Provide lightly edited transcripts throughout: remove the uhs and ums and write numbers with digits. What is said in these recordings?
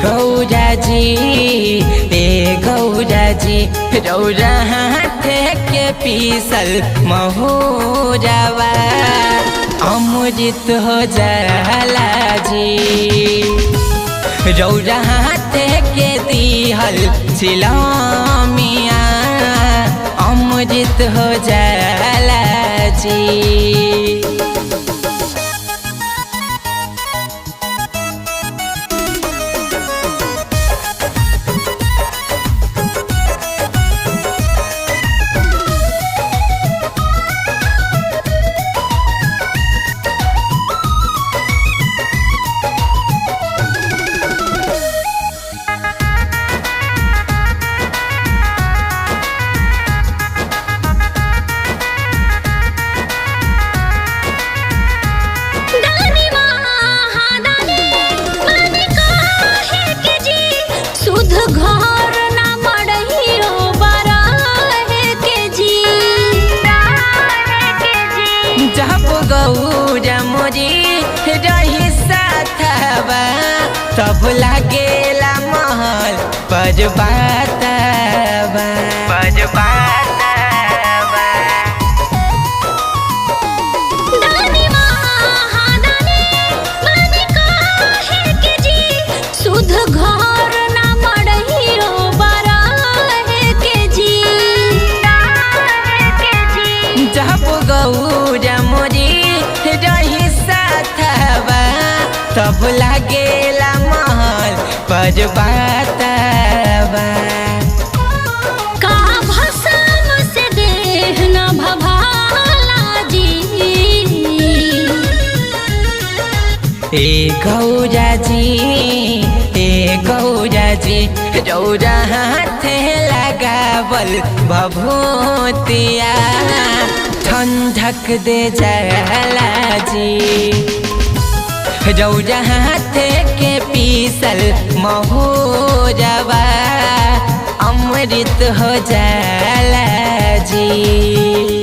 गौरा जी रौरा हाथ के पीसल महुरवा अमृत हो जाला जी। रौरा हाथ के दिहल चिलमिया अमृत हो जाला जी। गौरा मोरी रही साथवा तब लागेला महल परबातवा गौरा मोरी रही साथवा तब लागेला महल परबातवा। का भस्म से देह न भभाला जी। ए गौरा जी रौरा हाथ लगावल भभूतिया ठंडक दे जाला जी। रौरा हाथ के पीसल महुरवा अमृत हो जाला जी।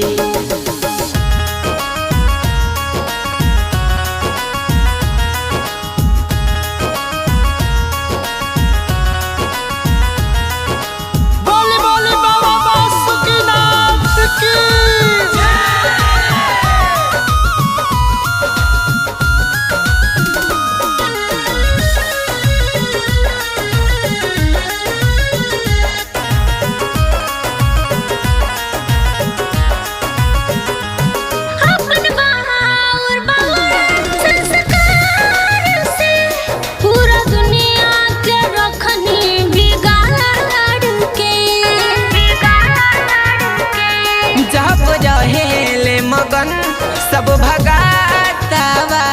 सब भगातावा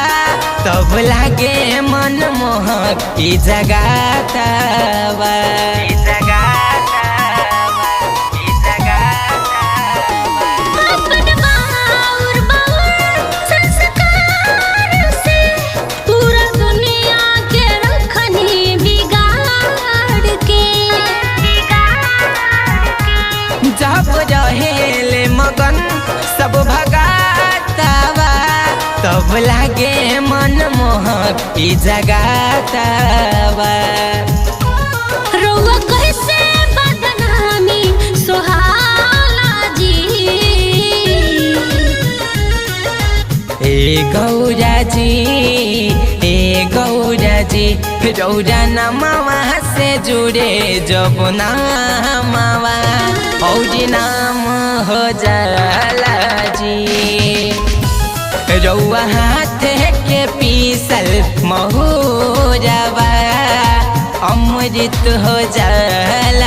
तब लागे मन मोहक ई जगातावा। अपन बाउर संस्कार से पूरा दुनिया के रखनी बिगाड़ के। जब रहेले मगन सब भगातावा तब लागे मन मोहक ई जगातावा। रउआ कैसे बदनामी सोहाला जी। ए गौरा जी रौरा नमवा से जुड़े जब नामवा और नाम हो जाला जी। रौआ हाथ के पीसल महुरवा अमृत हो जाला।